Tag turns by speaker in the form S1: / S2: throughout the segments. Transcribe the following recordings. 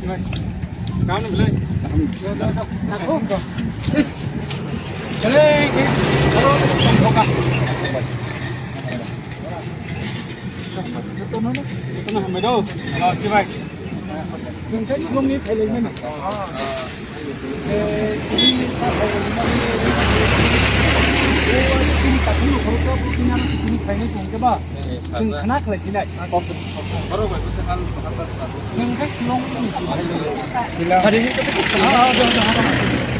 S1: Rồi. Cao nó lên. Aku. Lên. Itu nah mày đâu? Rồi chị mày. Dừng cái không nghĩ phải lên mình. Ini saya ini tapi kalau punya ini kayaknya cuma ba. Sing kena kelasinan. Baru gue bisa kan asal satu. Sing kan silong ini sih. Hari ini kita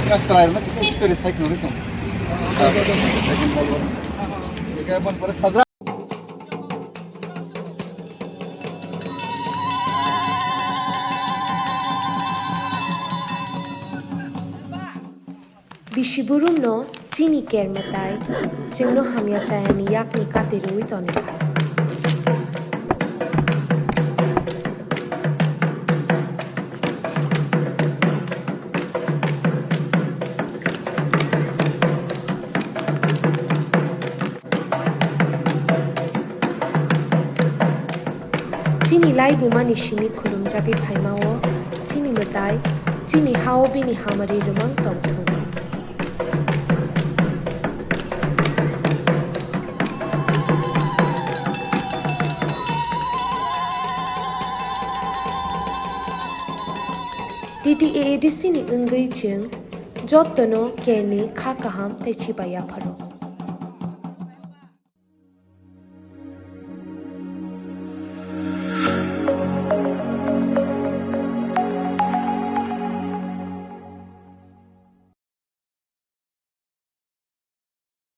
S1: ya setelah itu kita istirahat saya kena itu. Jika pun pada sadar.
S2: Bishiburum no chini kermatai jengno hamya chayani yakni katerui tonika. Chini lai bumani shimi khulum jagi phaimawo chini matai chini hao bini hamari rumang tongthu. TTAADC ni ngai ching jot tono kerni kha kaham te chibaya pharo.